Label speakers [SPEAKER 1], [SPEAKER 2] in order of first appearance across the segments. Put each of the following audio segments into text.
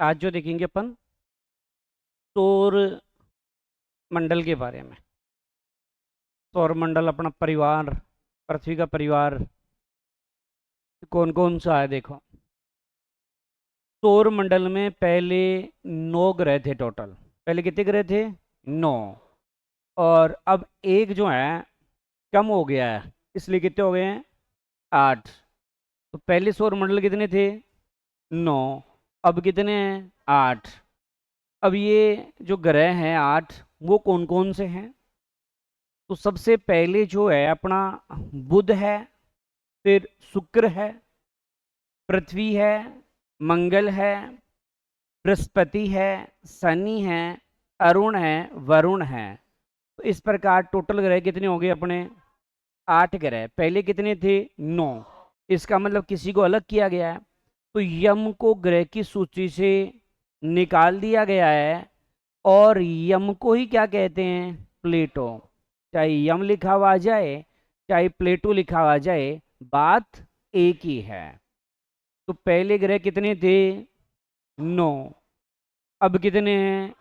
[SPEAKER 1] आज जो देखेंगे अपन सौर मंडल के बारे में। सौर मंडल अपना परिवार, पृथ्वी का परिवार कौन कौन सा है देखो। सौर मंडल में पहले 9 ग्रह थे टोटल। पहले कितने ग्रह थे? 9। और अब एक जो है कम हो गया है, इसलिए कितने हो गए हैं? 8। तो पहले सौर मंडल कितने थे? 9। अब कितने हैं? 8। अब ये जो ग्रह हैं 8, वो कौन कौन से हैं? तो सबसे पहले जो है अपना बुध है, फिर शुक्र है, पृथ्वी है, मंगल है, बृहस्पति है, शनि है, अरुण है, वरुण है। तो इस प्रकार टोटल ग्रह कितने हो गए अपने? 8 ग्रह। पहले कितने थे? 9। इसका मतलब किसी को अलग किया गया है। तो यम को ग्रह की सूची से निकाल दिया गया है और यम को ही क्या कहते हैं? प्लेटो। चाहे यम लिखा हुआ जाए चाहे प्लेटो लिखा हुआ जाए, बात एक ही है। तो पहले ग्रह कितने थे? 9। अब कितने हैं?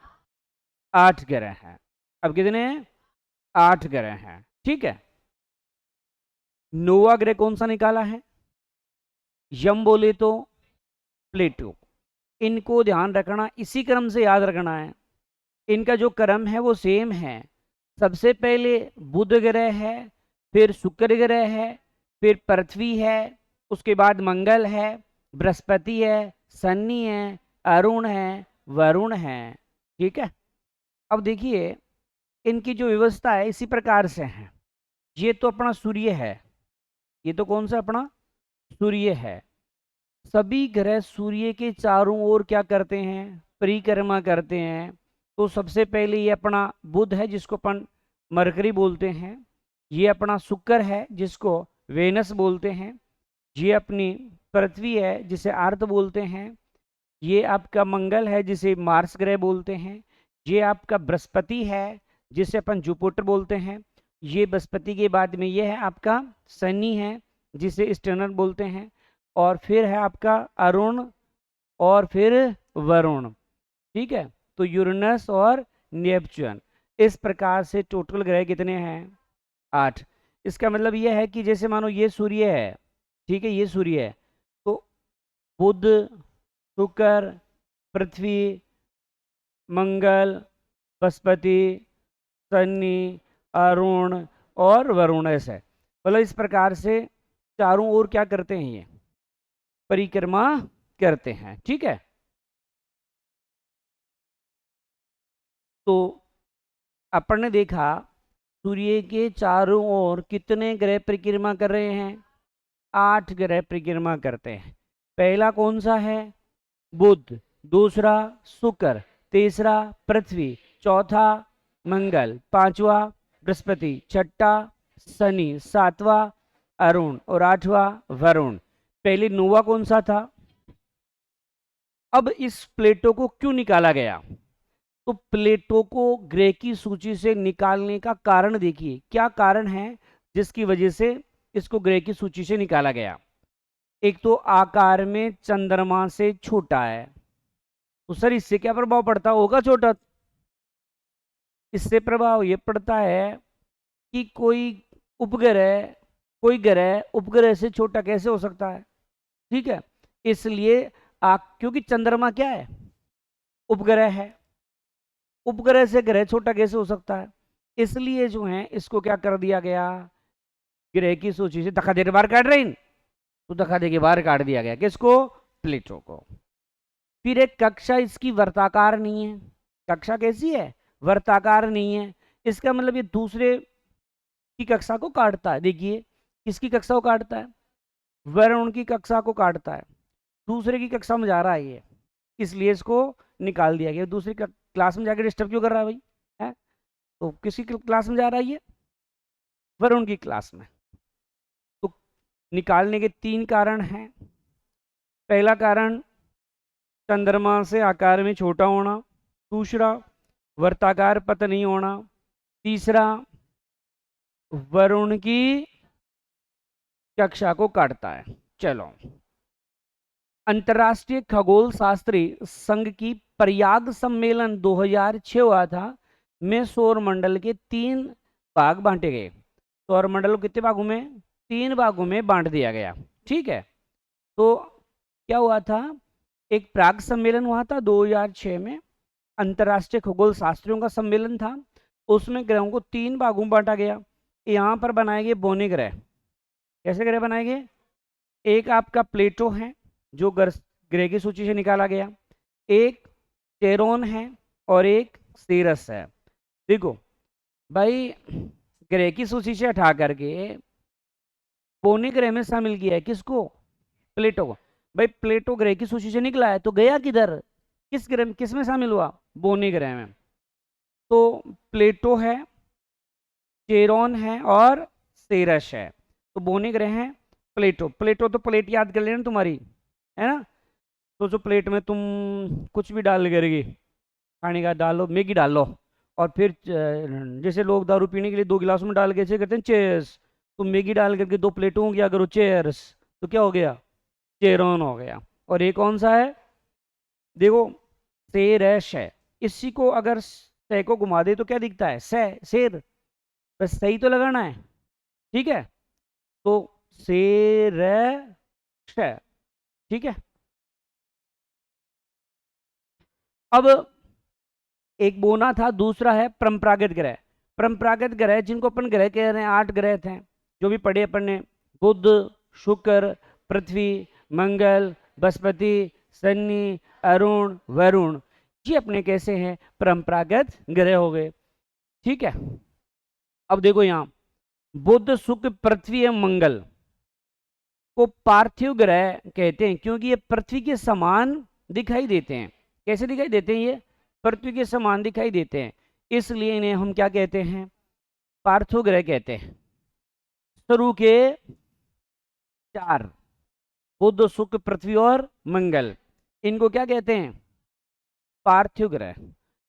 [SPEAKER 1] 8 ग्रह हैं। अब कितने हैं? 8 ग्रह हैं। ठीक है। नौवां ग्रह कौन सा निकाला है? यम बोले तो प्लेटो। इनको ध्यान रखना, इसी क्रम से याद रखना है। इनका जो क्रम है वो सेम है। सबसे पहले बुध ग्रह है, फिर शुक्र ग्रह है, फिर पृथ्वी है, उसके बाद मंगल है, बृहस्पति है, शनि है, अरुण है, वरुण है। ठीक है। अब देखिए इनकी जो व्यवस्था है इसी प्रकार से है। ये तो अपना सूर्य है। ये तो कौन सा अपना सूर्य है। सभी ग्रह सूर्य के चारों ओर क्या करते हैं? परिक्रमा करते हैं। तो सबसे पहले ये अपना बुध है जिसको अपन मरकरी बोलते हैं। ये अपना शुक्र है जिसको वेनस बोलते हैं। ये अपनी पृथ्वी है जिसे अर्थ बोलते हैं। ये आपका मंगल है जिसे मार्स ग्रह बोलते हैं। ये आपका बृहस्पति है जिसे अपन जुपिटर बोलते हैं। ये बृहस्पति के बाद में ये है आपका शनि है जिसे स्टेनर बोलते हैं। और फिर है आपका अरुण और फिर वरुण। ठीक है। तो यूरेनस और नेपच्यून। इस प्रकार से टोटल ग्रह कितने हैं? 8। इसका मतलब यह है कि जैसे मानो ये सूर्य है, ठीक है, ये सूर्य है, तो बुध, शुक्र, पृथ्वी, मंगल, बृहस्पति, शनि, अरुण और वरुण, ऐसे मतलब इस प्रकार से चारों ओर क्या करते हैं? ये परिक्रमा करते हैं। ठीक है। तो अपन ने देखा सूर्य के चारों ओर कितने ग्रह परिक्रमा कर रहे हैं? 8 ग्रह परिक्रमा करते हैं। पहला कौन सा है? बुध, दूसरा शुक्र, तीसरा पृथ्वी, चौथा मंगल, पांचवा बृहस्पति, छठा शनि, सातवां अरुण और आठवां वरुण। पहले नौवा कौन सा था? अब इस प्लेटो को क्यों निकाला गया? तो प्लेटो को ग्रह की सूची से निकालने का कारण देखिए, क्या कारण है जिसकी वजह से इसको ग्रह की सूची से निकाला गया। एक तो आकार में चंद्रमा से छोटा है। तो सर इससे क्या प्रभाव पड़ता होगा? छोटा। इससे प्रभाव ये पड़ता है कि कोई ग्रह उपग्रह से छोटा कैसे हो सकता है? ठीक है। इसलिए क्योंकि चंद्रमा क्या है? उपग्रह है। उपग्रह से ग्रह छोटा कैसे हो सकता है? इसलिए जो है इसको क्या कर दिया गया? ग्रह की सूची से धक्का दे के बाहर काट रहे हैं। तो धक्का दे के बाहर काट दिया गया किसको? प्लेटो को। फिर एक कक्षा इसकी वर्ताकार नहीं है। कक्षा कैसी है? वर्ताकार नहीं है। इसका मतलब ये दूसरे की कक्षा को काटता है। देखिए किसकी कक्षा को काटता है? वरुण की कक्षा को काटता है। दूसरे की कक्षा में जा रहा है ये, इसलिए इसको निकाल दिया गया। दूसरी क्लास में जाकर डिस्टर्ब क्यों कर रहा है भाई? है? तो किसकी क्लास में जा रहा है ये? वरुण की क्लास में। तो निकालने के 3 कारण हैं। पहला कारण चंद्रमा से आकार में छोटा होना, दूसरा वर्ताकार पथ नहीं होना, तीसरा वरुण की कक्षा को काटता है। चलो अंतर्राष्ट्रीय खगोल शास्त्री संघ की प्रयाग सम्मेलन 2006 हुआ था, में सौर मंडल के 3 भाग बांटे गए। सौर मंडल को कितने भागों में? 3 भागों में बांट दिया गया। ठीक है, तो क्या हुआ था, एक प्राग सम्मेलन हुआ था 2006 में, अंतर्राष्ट्रीय खगोल शास्त्रियों का सम्मेलन था, उसमें ग्रहों को 3 भागों में बांटा गया। यहाँ पर बनाए गए बोने ग्रह। कैसे ग्रह बनाए गए? एक आपका प्लेटो है जो ग्रह की सूची से निकाला गया, एक चेरोन है और एक सीरस है। देखो भाई, ग्रह की सूची से हटा करके बोने ग्रह में शामिल किया है किसको? प्लेटो को। भाई प्लेटो ग्रह की सूची से निकला है तो गया किधर? किस ग्रह, किस में शामिल हुआ? बोने ग्रह में। तो प्लेटो है, चेरोन है और सेरस है। तो बोने ग्रह हैं प्लेटो। प्लेटो तो प्लेट याद कर लेना तुम्हारी, है ना? तो जो प्लेट में तुम कुछ भी डाल करेगी, खाने का डालो, मैगी डाल लो, और फिर जैसे लोग दारू पीने के लिए 2 गिलास में डाल के ऐसे करते हैं चेयर्स, तो मैगी डाल करके 2 प्लेटों हो गया करो चेयर्स, तो क्या हो गया? चेरोन हो गया। और ये कौन सा है? देखो, सेरस है। इसी को अगर से को घुमा दे तो क्या दिखता है? शेर। बस सही तो लगाना है, ठीक है? तो सेरस है, ठीक है। अब एक बोना था, दूसरा है परंपरागत ग्रह। परंपरागत ग्रह जिनको अपन ग्रह कह रहे हैं, 8 ग्रह थे जो भी पढ़े अपन ने, बुध, शुक्र, पृथ्वी, मंगल, बृहस्पति, शनि, अरुण, वरुण, ये अपने कैसे हैं? परंपरागत ग्रह हो गए। ठीक है, अब देखो यहां बुध, शुक्र, पृथ्वी एवं मंगल को पार्थिव ग्रह कहते हैं क्योंकि ये पृथ्वी के समान दिखाई देते हैं। कैसे दिखाई देते हैं? ये पृथ्वी के समान दिखाई देते हैं, इसलिए इन्हें हम क्या कहते हैं? पार्थिव ग्रह कहते हैं। शुरू के 4, बुध, शुक्र, पृथ्वी और मंगल, इनको क्या कहते हैं? पार्थिव ग्रह।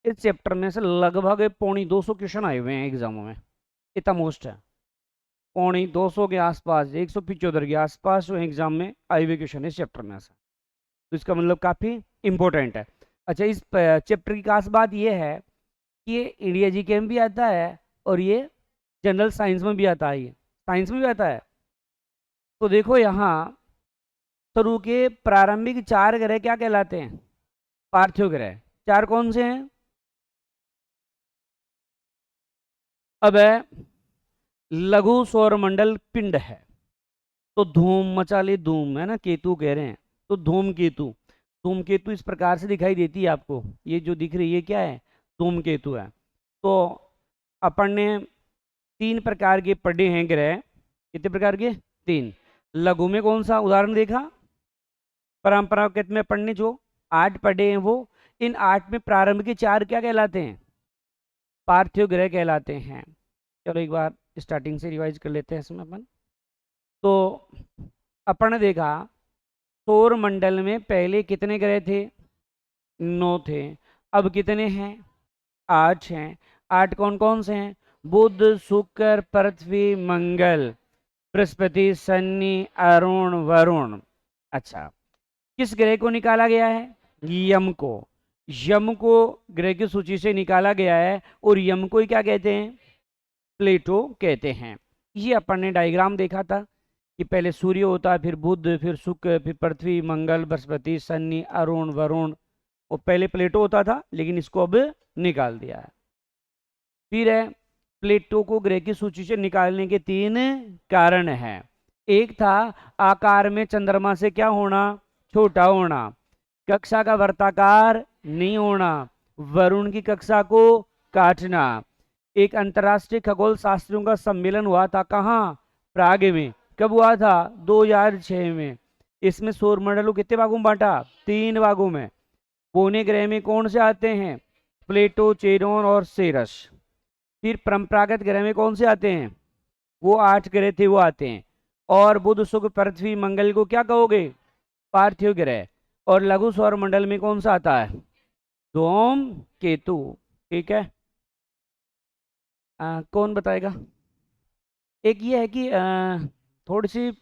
[SPEAKER 1] इस चैप्टर में से लगभग 250 क्वेश्चन आए हुए हैं एग्जामों में, इतना मोस्ट है। 250 के आसपास, 175 के आसपास जो एग्जाम में आए हुए क्वेश्चन इस चैप्टर में से, तो इसका मतलब काफी इंपॉर्टेंट है। अच्छा, इस चैप्टर की खास बात यह है कि ये इंडिया जी के में भी आता है और ये जनरल साइंस में भी आता है, ये साइंस में भी आता है। तो देखो यहाँ शुरू के प्रारंभिक 4 ग्रह क्या कहलाते हैं? पार्थिव ग्रह। 4 कौन से हैं? अब है लघु सौरमंडल पिंड है, तो धूम मचा ले, धूम है ना, केतु कह रहे हैं, तो धूम केतु। धूम केतु इस प्रकार से दिखाई देती है आपको, ये जो दिख रही है क्या है? धूम केतु है। तो अपन ने 3 प्रकार के पढ़े हैं ग्रह। कितने प्रकार के? 3। लघु में कौन सा उदाहरण देखा? परंपरागत में पढ़ने जो 8 पढ़े हैं वो, इन 8 में प्रारंभ के 4 क्या कहलाते हैं? पार्थिव ग्रह कहलाते हैं। चलो एक बार स्टार्टिंग से रिवाइज कर लेते हैं इसमें अपन। तो अपन ने देखा सौर मंडल में पहले कितने ग्रह थे? 9 थे। अब कितने हैं? 8 हैं। 8 कौन कौन से हैं? बुध, शुक्र, पृथ्वी, मंगल, बृहस्पति, शनि, अरुण, वरुण। अच्छा, किस ग्रह को निकाला गया है? यम को। यम को ग्रह की सूची से निकाला गया है, और यम को ही क्या कहते हैं? प्लेटो कहते हैं। ये अपन ने डायग्राम देखा था कि पहले सूर्य होता है, फिर बुध, फिर शुक्र, फिर पृथ्वी, मंगल, बृहस्पति, शनि, अरुण, वरुण। और पहले प्लेटो होता था लेकिन इसको अब निकाल दिया है। फिर है प्लेटो को ग्रह की सूची से निकालने के 3 कारण हैं। एक था आकार में चंद्रमा से क्या होना? छोटा होना। कक्षा का वर्ताकार नहीं होना। वरुण की कक्षा को काटना। एक अंतर्राष्ट्रीय खगोल शास्त्रियों का सम्मेलन हुआ था, कहाँ? प्राग में। कब हुआ था? 2006 में। इसमें सौरमंडल को कितने भागों में बांटा? 3 भागों में। बोने ग्रह में कौन से आते हैं? प्लेटो, चेरोन और सेरस। फिर परंपरागत ग्रह में कौन से आते हैं? वो 8 ग्रह थे वो आते हैं। और बुध, शुक्र, पृथ्वी, मंगल को क्या कहोगे? पार्थिव ग्रह। और लघु सौर मंडल में कौन सा आता है? धूम केतु। ठीक है, कौन बताएगा? एक ये है कि थोड़ी सी,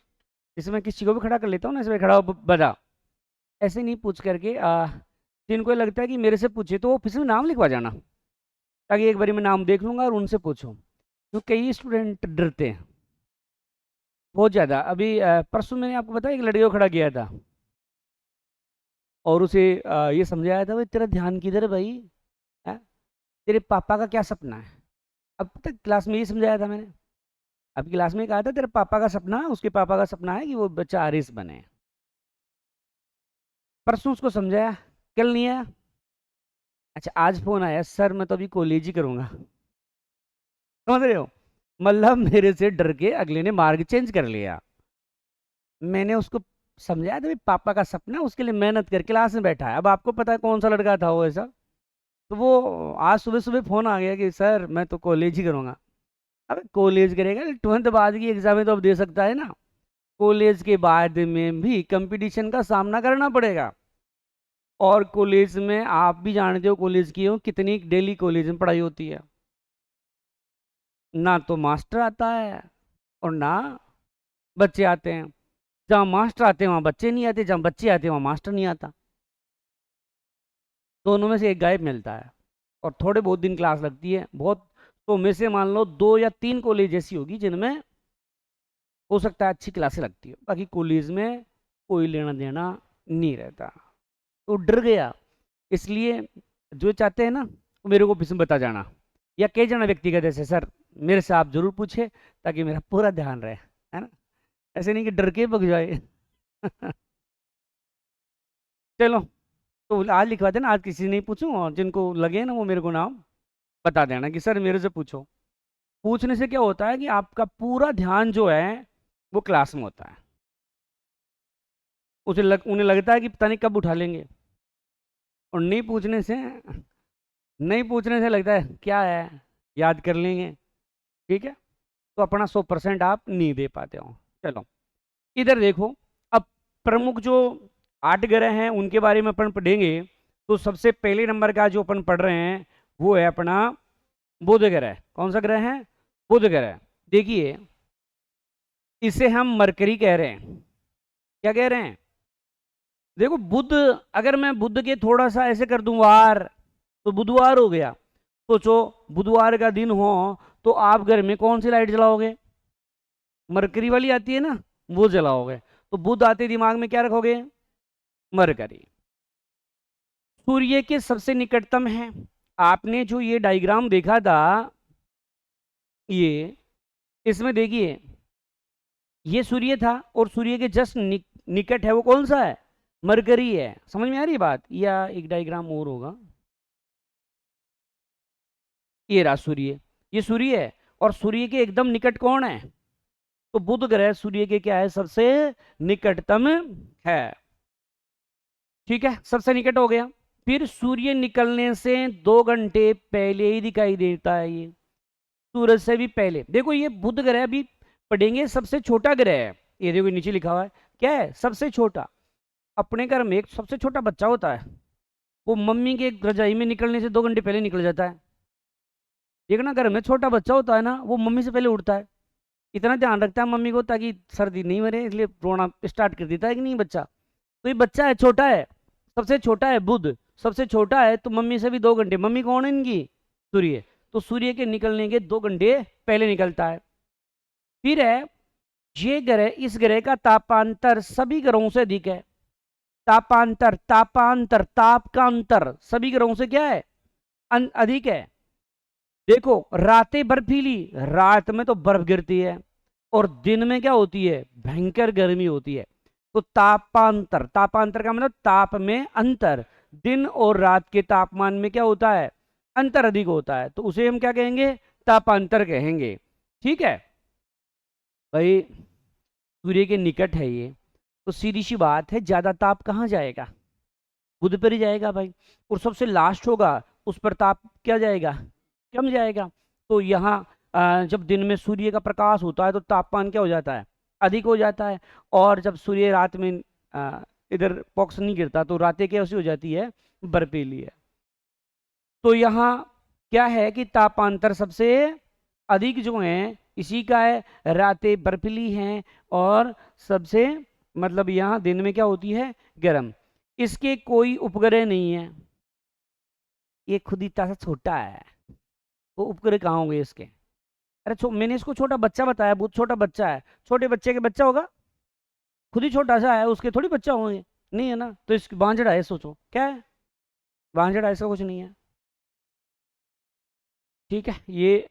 [SPEAKER 1] इसमें किसी को भी खड़ा कर लेता हूँ ना, इसमें खड़ा हो बता। ऐसे नहीं पूछ करके जिनको लगता है कि मेरे से पूछे तो वो फिर से नाम लिखवा जाना, ताकि एक बारी मैं नाम देख लूंगा और उनसे पूछूं। तो कई स्टूडेंट डरते हैं बहुत ज़्यादा। अभी परसों मैंने आपको बताया एक लड़के को खड़ा किया था और उसे ये समझाया था, भाई तेरा ध्यान किधर है भाई, है? तेरे पापा का क्या सपना है? अब तक क्लास में ये समझाया था मैंने। अब क्लास में कहा था तेरे पापा का सपना, उसके पापा का सपना है कि वो बच्चा आरिस बने। परसों उसको समझाया, कल नहीं आया। अच्छा आज फोन आया, सर मैं तो अभी कॉलेज ही करूंगा। समझ रहे हो, मतलब मेरे से डर के अगले ने मार्ग चेंज कर लिया। मैंने उसको समझाया था भाई पापा का सपना, उसके लिए मेहनत कर, क्लास में बैठा है। अब आपको पता है कौन सा लड़का था वो ऐसा। तो वो आज सुबह सुबह फोन आ गया कि सर मैं तो कॉलेज ही करूंगा। अब कॉलेज करेगा, 12th बाद की एग्जाम तो अब दे सकता है ना। कॉलेज के बाद में भी कंपटीशन का सामना करना पड़ेगा। और कॉलेज में आप भी जानते हो, कॉलेज की हो कितनी डेली कॉलेज में पढ़ाई होती है। ना तो मास्टर आता है और ना बच्चे आते हैं। जहाँ मास्टर आते हैं वहाँ बच्चे नहीं आते, जहाँ बच्चे आते हैं वहाँ मास्टर नहीं आता। दोनों में से एक गायब मिलता है। और थोड़े बहुत दिन क्लास लगती है बहुत। तो में से मान लो 2 या 3 कॉलेज ऐसी होगी जिनमें हो सकता है अच्छी क्लासें लगती है, बाकी कॉलेज में कोई लेना देना नहीं रहता। तो डर गया। इसलिए जो चाहते हैं ना वो मेरे को फिर बता जाना, या कह जाना व्यक्तिगत ऐसे, सर मेरे से आप जरूर पूछे ताकि मेरा पूरा ध्यान रहे, है ना। ऐसे नहीं कि डर के भग जाए। चलो, तो आज लिखवा देना, आज किसी से नहीं पूछूं, और जिनको लगे ना वो मेरे को नाम बता देना कि सर मेरे से पूछो। पूछने से क्या होता है कि आपका पूरा ध्यान जो है वो क्लास में होता है। उन्हें लगता है कि पता नहीं कब उठा लेंगे। और नहीं पूछने से लगता है क्या है, याद कर लेंगे। ठीक है, तो अपना 100% आप नहीं दे पाते हो। चलो इधर देखो। अब प्रमुख जो 8 ग्रह हैं उनके बारे में अपन पढ़ेंगे। तो सबसे पहले नंबर का जो अपन पढ़ रहे हैं वो है अपना बुध ग्रह। कौन सा ग्रह है? बुध ग्रह। देखिए इसे हम मरकरी कह रहे हैं। क्या कह रहे हैं? देखो बुध, अगर मैं बुध के थोड़ा सा ऐसे कर दूं वार, तो बुधवार हो गया। सोचो बुधवार का दिन हो तो आप घर में कौन सी लाइट जलाओगे? मरकरी वाली आती है ना, वो जलाओगे। तो बुध आते दिमाग में क्या रखोगे? मरकरी। सूर्य के सबसे निकटतम है। आपने जो ये डायग्राम देखा था, ये इसमें देखिए ये सूर्य था और सूर्य के जस्ट निकट है वो कौन सा है? मरकरी है। समझ में आ रही बात? या एक डायग्राम और होगा। ये रहा सूर्य, ये सूर्य है। और सूर्य के एकदम निकट कौन है? तो बुध ग्रह सूर्य के क्या है? सबसे निकटतम है। ठीक है, सबसे निकट हो गया। फिर सूर्य निकलने से 2 घंटे पहले ही दिखाई देता है ये, सूरज से भी पहले। देखो ये बुध ग्रह भी पढ़ेंगे, सबसे छोटा ग्रह है। ये देखो नीचे लिखा हुआ है, क्या है? सबसे छोटा। अपने घर में एक सबसे छोटा बच्चा होता है, वो मम्मी के रजाई में निकलने से 2 घंटे पहले निकल जाता है। देखना घर में छोटा बच्चा होता है ना, वो मम्मी से पहले उठता है। इतना ध्यान रखता है मम्मी को ताकि सर्दी नहीं मरे, इसलिए रोना स्टार्ट कर देता है कि नहीं बच्चा। तो ये बच्चा है, छोटा है, सबसे छोटा है बुध, सबसे छोटा है। तो मम्मी से भी 2 घंटे, मम्मी कौन है इनकी? सूर्य। तो सूर्य के निकलने के 2 घंटे पहले निकलता है। फिर है ये ग्रह, इस ग्रह का तापांतर सभी ग्रहों से अधिक है। तापांतर, तापांतर, ताप का अंतर सभी ग्रहों से क्या है? अधिक है। देखो रातें बर्फीली, रात में तो बर्फ गिरती है, और दिन में क्या होती है? भयंकर गर्मी होती है। तो तापांतर, तापांतर का मतलब ताप में अंतर। दिन और रात के तापमान में क्या होता है? अंतर अधिक होता है, तो उसे हम क्या कहेंगे? तापांतर कहेंगे। ठीक है भाई, सूर्य के निकट है ये, तो सीधी सी बात है ज्यादा ताप कहाँ जाएगा? बुध पर ही जाएगा भाई। और सबसे लास्ट होगा उस पर ताप क्या जाएगा? कम जाएगा। तो यहाँ जब दिन में सूर्य का प्रकाश होता है तो तापमान क्या हो जाता है? अधिक हो जाता है। और जब सूर्य रात में इधर पॉक्स नहीं गिरता तो रातें कैसी हो जाती है? बर्फीली है। तो यहाँ क्या है कि तापांतर सबसे अधिक जो है इसी का है, रातें बर्फीली हैं। और सबसे मतलब यहाँ दिन में क्या होती है? गर्म। इसके कोई उपग्रह नहीं है, ये खुद इतना सा छोटा है, वो उपग्रह कहाँ होंगे इसके? अरे मैंने इसको छोटा बच्चा बताया, बहुत छोटा बच्चा है, छोटे बच्चे के बच्चा होगा, खुद ही छोटा सा है, उसके थोड़ी बच्चा होंगे, नहीं है ना। तो इसकी बांझड़ा है, सोचो क्या है, बांझड़ा, ऐसा कुछ नहीं है। ठीक है, ये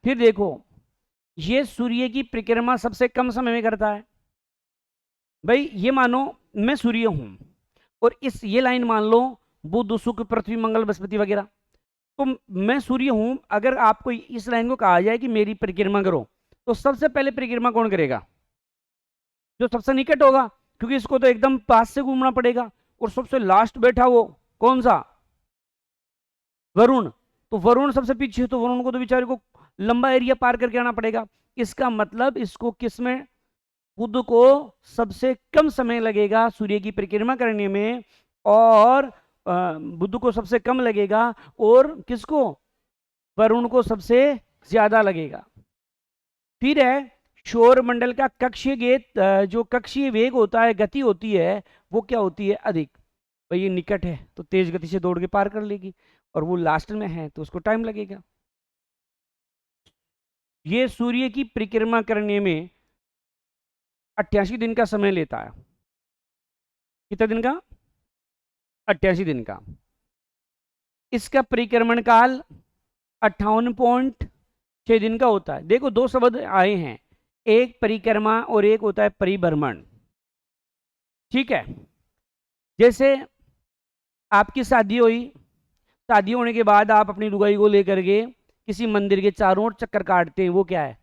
[SPEAKER 1] फिर देखो, ये सूर्य की परिक्रमा सबसे कम समय में करता है। भाई ये मानो मैं सूर्य हूं, और इस ये लाइन मान लो बुध शुक्र पृथ्वी मंगल बृहस्पति वगैरह, तो मैं सूर्य हूं। अगर आपको इस लाइन को कहा जाए कि मेरी परिक्रमा करो, तो सबसे पहले परिक्रमा कौन करेगा? जो सबसे निकट होगा, क्योंकि इसको तो एकदम पास से घूमना पड़ेगा। और सबसे लास्ट बैठा वो कौन सा? वरुण। तो वरुण सबसे पीछे, तो वरुण को तो बेचारे को लंबा एरिया पार करके आना पड़ेगा। इसका मतलब इसको किसमें, बुध को सबसे कम समय लगेगा सूर्य की परिक्रमा करने में, और बुध को सबसे कम लगेगा, और किसको, वरुण को सबसे ज्यादा लगेगा। फिर है सौर मंडल का कक्षीय वेग, जो कक्षीय वेग होता है, गति होती है, वो क्या होती है? अधिक। भाई ये निकट है तो तेज गति से दौड़ के पार कर लेगी, और वो लास्ट में है तो उसको टाइम लगेगा। ये सूर्य की परिक्रमा करने में 88 दिन का समय लेता है। कितने दिन का? 88 दिन का। इसका परिक्रमण काल 58.6 दिन का होता है। देखो दो शब्द आए हैं, एक परिक्रमा और एक होता है परिभ्रमण। ठीक है, जैसे आपकी शादी हुई, शादी होने के बाद आप अपनी लुगाई को लेकर के किसी मंदिर के चारों ओर चक्कर काटते हैं, वो क्या है?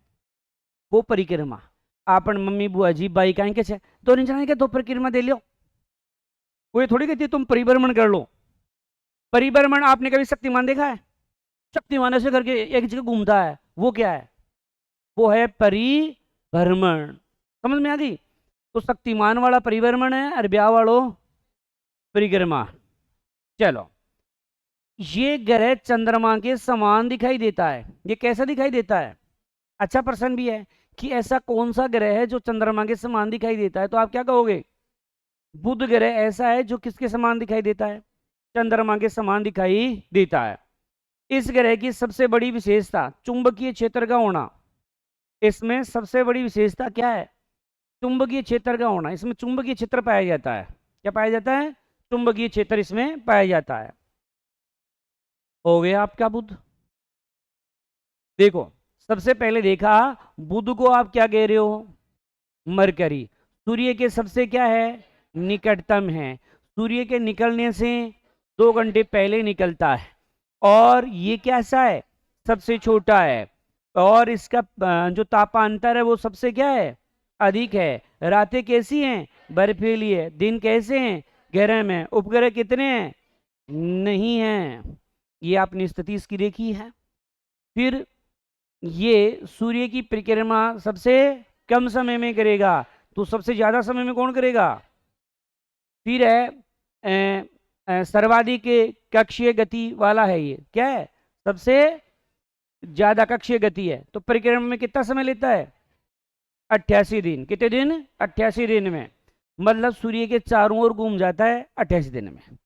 [SPEAKER 1] वो परिक्रमा। आपन मम्मी बुआ जी बाई कहें के दो नहीं जाने के दो परिक्रमा दे लियो, वो ये थोड़ी कहती है तुम परिभ्रमण कर लो। परिभ्रमण आपने कभी शक्तिमान देखा है? शक्तिमान ऐसे करके एक जगह घूमता है, वो क्या है? वो है परिभ्रमण। समझ में आ गई? तो शक्तिमान वाला परिभ्रमण है, और ब्याह वालो परिक्रमा। चलो, ये ग्रह चंद्रमा के समान दिखाई देता है। ये कैसा दिखाई देता है? अच्छा प्रश्न भी है कि ऐसा कौन सा ग्रह है जो चंद्रमा के समान दिखाई देता है, तो आप क्या कहोगे? बुध ग्रह ऐसा है जो किसके समान दिखाई देता है? चंद्रमा के समान दिखाई देता है। इस ग्रह की सबसे बड़ी विशेषता चुंबकीय क्षेत्र का होना। इसमें सबसे बड़ी विशेषता क्या है? चुंबकीय क्षेत्र का होना। इसमें चुंबकीय क्षेत्र पाया जाता है। क्या पाया जाता है? चुंबकीय क्षेत्र इसमें पाया जाता है। हो गया आपका बुध। देखो सबसे पहले देखा, बुध को आप क्या कह रहे हो? मरकरी। सूर्य के सबसे क्या है? निकटतम है। सूर्य के निकलने से 2 घंटे पहले निकलता है। और ये कैसा है? सबसे छोटा है। और इसका जो तापांतर है वो सबसे क्या है? अधिक है। रातें कैसी हैं? बर्फीली है। दिन कैसे हैं? गर्म है। उपग्रह कितने हैं? नहीं है। ये आपने स्थिति इसकी देखी है। फिर ये सूर्य की परिक्रमा सबसे कम समय में करेगा, तो सबसे ज्यादा समय में कौन करेगा? फिर है सर्वाधिक कक्षीय गति वाला है। ये क्या है? सबसे ज्यादा कक्षीय गति है। तो परिक्रमा में कितना समय लेता है? 88 दिन। कितने दिन? 88 दिन में। मतलब सूर्य के चारों ओर घूम जाता है 88 दिन में।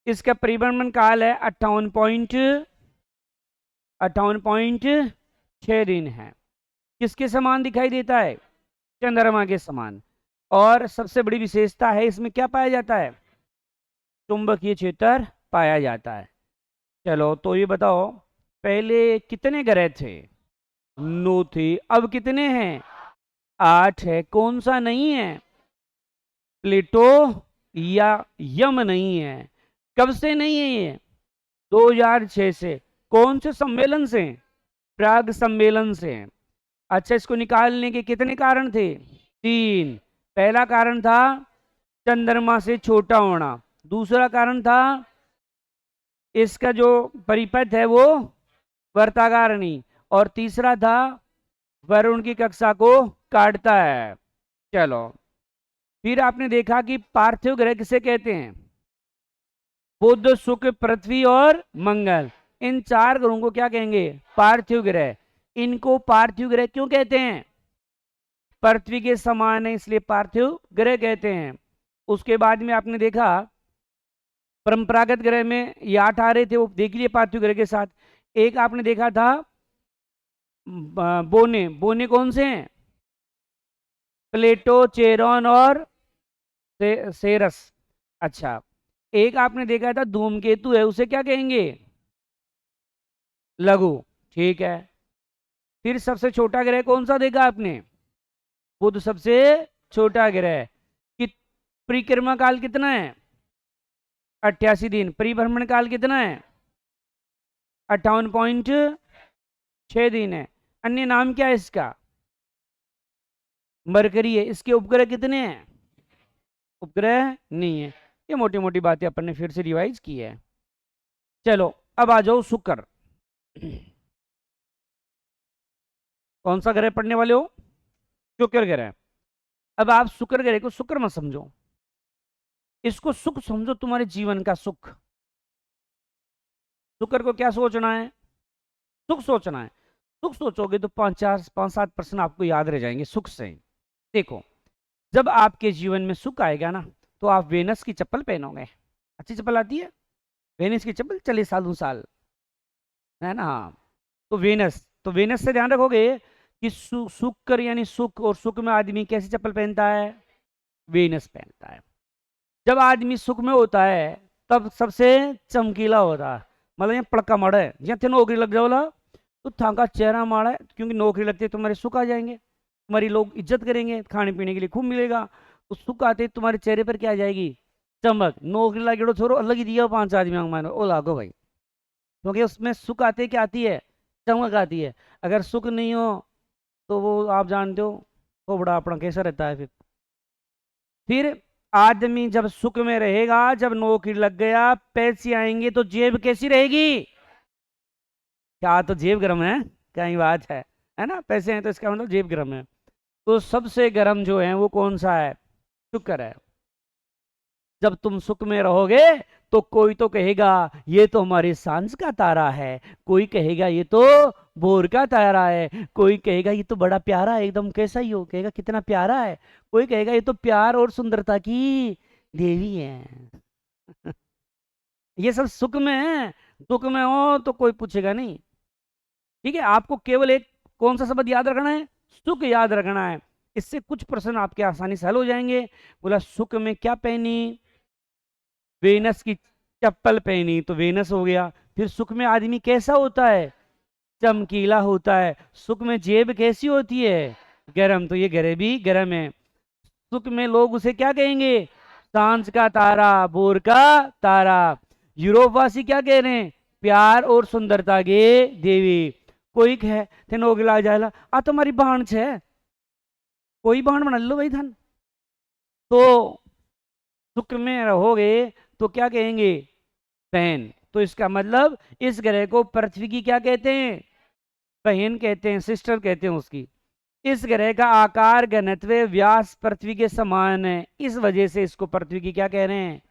[SPEAKER 1] इसका परिभ्रमण काल है 58.6 दिन है। किसके समान दिखाई देता है? चंद्रमा के समान। और सबसे बड़ी विशेषता है इसमें क्या पाया जाता है? चुंबकीय क्षेत्र पाया जाता है। चलो तो ये बताओ, पहले कितने ग्रह थे? 9 थे। अब कितने हैं? 8 है। कौन सा नहीं है? प्लेटो या यम नहीं है। कब से नहीं है ये? 2006 से। कौन से सम्मेलन से? प्राग सम्मेलन से। अच्छा, इसको निकालने के कितने कारण थे? 3। पहला कारण था चंद्रमा से छोटा होना। दूसरा कारण था इसका जो परिपथ है वो वर्ताकार नहीं। और तीसरा था वरुण की कक्षा को काटता है। चलो, फिर आपने देखा कि पार्थिव ग्रह किसे कहते हैं? बुध शुक्र पृथ्वी और मंगल। इन 4 ग्रहों को क्या कहेंगे? पार्थिव ग्रह। इनको पार्थिव ग्रह क्यों कहते हैं? पृथ्वी के समान है इसलिए पार्थिव ग्रह कहते हैं। उसके बाद में आपने देखा परंपरागत ग्रह में ये 8 आ रहे थे, वो देख लिए पार्थिव ग्रह के साथ। एक आपने देखा था बोने, बोने कौन से हैं? प्लेटो, चेरॉन और सेरस। अच्छा, एक आपने देखा था धूमकेतु है, उसे क्या कहेंगे? लघु। ठीक है। फिर सबसे छोटा ग्रह कौन सा देखा आपने? बुध सबसे छोटा ग्रह। कि परिक्रमा काल कितना है? 88 दिन। परिभ्रमण काल कितना है? 58.6 दिन है। अन्य नाम क्या है इसका? मरकरी है। इसके उपग्रह कितने हैं? उपग्रह नहीं है। ये मोटी मोटी बातें अपन ने फिर से रिवाइज की है। चलो अब आ जाओ शुक्र। कौन सा ग्रह पढ़ने वाले हो? शुक्र ग्रह। अब आप शुक्र ग्रह को शुक्र मत समझो, इसको सुख समझो, तुम्हारे जीवन का सुख। शुक्र को क्या सोचना है? सुख सोचना है। सुख सोचोगे तो 5-7% आपको याद रह जाएंगे सुख से। देखो, जब आपके जीवन में सुख आएगा ना, तो आप वेनस की चप्पल पहनोगे। अच्छी चप्पल आती है वेनस की चप्पल, चले सालों साल, है ना? हाँ, तो वेनस से ध्यान रखोगे कि शुक्र यानी सुख, और सुख में आदमी कैसी चप्पल पहनता है? वेनस पहनता है। जब आदमी सुख में होता है तब सबसे चमकीला होता है। मतलब ये पड़का मड़ है, जहाँ थे नौकरी लग जाओ तो थाका चेहरा माड़ा है, क्योंकि नौकरी लगती है तुम्हारे सुख आ जाएंगे, तुम्हारी लोग इज्जत करेंगे, खाने पीने के लिए खूब मिलेगा। तो सुख आते तुम्हारे चेहरे पर क्या आ जाएगी? चमक। नौकरी लगे छोड़ो, अलग ही दिया 5 आदमी मानो ओ लागो भाई, क्योंकि उसमें सुख आते क्या आती है? चमक आती है। अगर सुख नहीं हो तो वो आप जानते हो, वो बड़ा अपना कैसा रहता है फिर आदमी जब सुख में रहेगा, जब नौकरी लग गया, पैसे आएंगे तो जेब कैसी रहेगी? क्या तो जेब गर्म है, कहीं बात है ना? पैसे हैं तो इसका मतलब जेब गर्म है। तो सबसे गर्म जो है वो कौन सा है? शुक्र है। जब तुम सुख में रहोगे तो कोई तो कहेगा ये तो हमारे सांझ का तारा है, कोई कहेगा ये तो भोर का तारा है, कोई कहेगा ये तो बड़ा प्यारा है, एकदम कैसा ही हो, कहेगा कितना प्यारा है, कोई कहेगा ये तो प्यार और सुंदरता की देवी है। ये सब सुख में है। दुख में हो तो कोई पूछेगा नहीं। ठीक है, आपको केवल एक कौन सा शब्द याद रखना है? सुख याद रखना है। इससे कुछ प्रश्न आपके आसानी से हल हो जाएंगे। बोला सुख में क्या पहनी? वेनस की चप्पल पहनी, तो वेनस हो गया। फिर सुख में आदमी कैसा होता है? चमकीला होता है। सुख में जेब कैसी होती है? गरम, तो ये गरे भी गरम है। सुख में लोग उसे क्या कहेंगे? सांझ का तारा, भोर का तारा। यूरोप वासी क्या कह रहे हैं? प्यार और सुंदरता के देवी। कोई कहे थे नोगला जायला आ तुम्हारी बहन छे, कोई बहन बना लो भाई धन। तो सुख में रहोगे तो क्या कहेंगे? बहन। तो इसका मतलब इस ग्रह को पृथ्वी की क्या कहते हैं? बहन कहते हैं, सिस्टर कहते हैं उसकी। इस ग्रह का आकार, घनत्व, व्यास पृथ्वी के समान है, इस वजह से इसको पृथ्वी की क्या कह रहे हैं?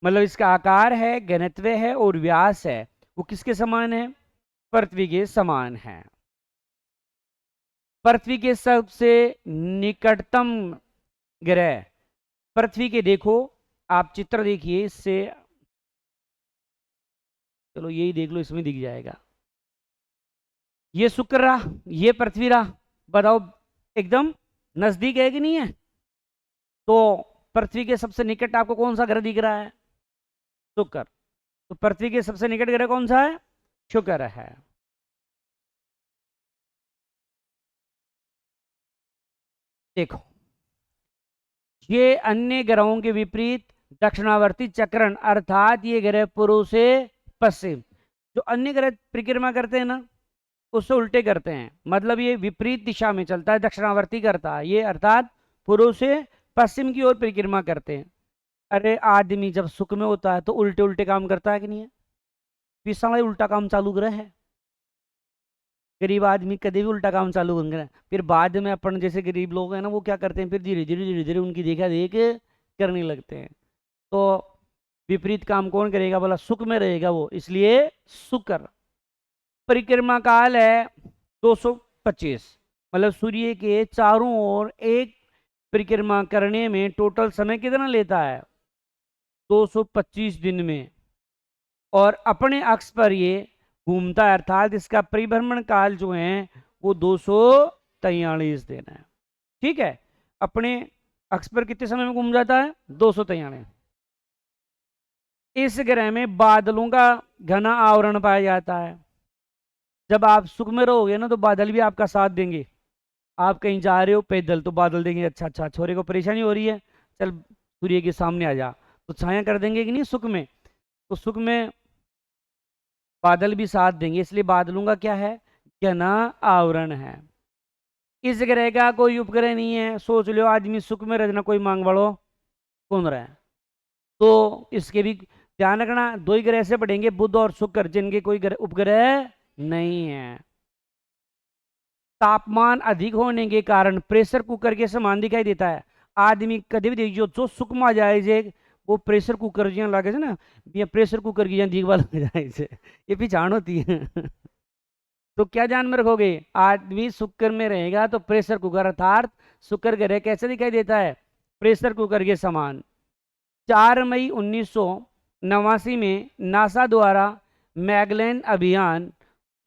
[SPEAKER 1] मतलब इसका आकार है, घनत्व है और व्यास है, वो किसके समान है? पृथ्वी के समान है। पृथ्वी के सबसे निकटतम ग्रह, पृथ्वी के देखो, आप चित्र देखिए इससे, चलो यही देख लो, इसमें दिख जाएगा। ये शुक्र रहा, ये पृथ्वी रहा, बताओ एकदम नजदीक है कि नहीं है? तो पृथ्वी के सबसे निकट आपको कौन सा ग्रह दिख रहा है? शुक्र। तो पृथ्वी के सबसे निकट ग्रह कौन सा है? शुक्र है। देखो, ये अन्य ग्रहों के विपरीत दक्षिणावर्ती चक्रण, अर्थात ये ग्रह पूर्व से पश्चिम, जो अन्य ग्रह परिक्रमा करते हैं ना, उससे उल्टे करते हैं। मतलब ये विपरीत दिशा में चलता है, दक्षिणावर्ती करता है ये, अर्थात पूर्व से पश्चिम की ओर परिक्रमा करते हैं। अरे आदमी जब सुख में होता है तो उल्टे उल्टे काम करता है कि नहीं है? पिछला उल्टा काम चालू ग्रह है। गरीब आदमी कभी भी उल्टा काम चालू कर, फिर बाद में अपन जैसे गरीब लोग हैं ना, वो क्या करते हैं, फिर धीरे धीरे धीरे धीरे उनकी देखा देख करने लगते हैं। तो विपरीत काम कौन करेगा? बोला सुख में रहेगा वो, इसलिए शुक्र। परिक्रमा काल है 225, मतलब सूर्य के चारों ओर एक परिक्रमा करने में टोटल समय कितना लेता है? 225 दिन में, और अपने अक्ष पर ये घूमता है, अर्थात इसका परिभ्रमण काल जो है वो 243 दिन है। ठीक है, अपने अक्ष पर कितने समय में घूम जाता है? 243। इस ग्रह में बादलों का घना आवरण पाया जाता है। जब आप सुख में रहोगे ना तो बादल भी आपका साथ देंगे। आप कहीं जा रहे हो पैदल तो बादल देंगे, अच्छा अच्छा छोरे को परेशानी हो रही है, चल सूर्य के सामने आ जा, तो छाया कर देंगे कि नहीं सुख में। तो सुख में बादल भी साथ देंगे, इसलिए बादलों का क्या है? घना आवरण है। इस ग्रह का कोई उपग्रह नहीं है। सोच लो आदमी सुख में रहना, कोई मांग वालो कौन रहा है, तो इसके भी ध्यान रखना। दो ही ग्रह से पढ़ेंगे, बुध और शुक्र, जिनके कोई उपग्रह नहीं है। तापमान अधिक होने के कारण प्रेशर कुकर के समान दिखाई देता है। आदमी कभी भी देखिए जो सुख में आ जाए जे वो प्रेशर कुकर जो लागे ना, ये प्रेशर कुकर की जहाँ देखभाल हो जाए से, ये पहचान होती है। तो क्या ध्यान में रखोगे? आदमी शुक्र में रहेगा तो प्रेशर कुकर, अर्थात शुक्र ग्रह कैसे दिखाई देता है? प्रेशर कुकर के समान। 4 मई 1989 में नासा द्वारा मैगलेन अभियान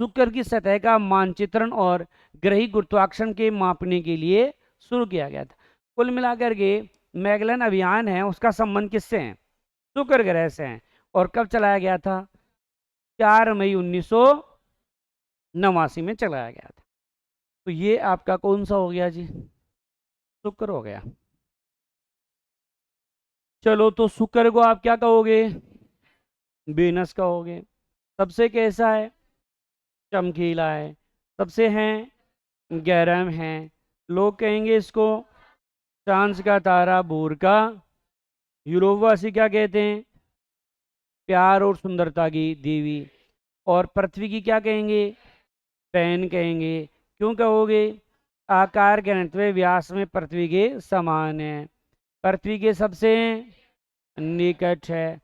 [SPEAKER 1] शुक्र की सतह का मानचित्रण और ग्रही गुरुत्वाकर्षण के मापने के लिए शुरू किया गया था। कुल मिलाकर के मैगलेन अभियान है, उसका संबंध किससे है? शुक्र ग्रह से है। और कब चलाया गया था? 4 मई 1989 में चलाया गया था। तो ये आपका कौन सा हो गया जी? शुक्र हो गया। चलो, तो शुक्र को आप क्या कहोगे? वीनस कहोगे। सबसे कैसा है? चमकीला है। सबसे हैं गरम है। लोग कहेंगे इसको चांद का तारा, भूर का। यूरोपवासी क्या कहते हैं? प्यार और सुंदरता की देवी। और पृथ्वी की क्या कहेंगे? बहन कहेंगे। क्यों कहोगे? आकार घनत्व व्यास में पृथ्वी के समान है, पृथ्वी के सबसे निकट है,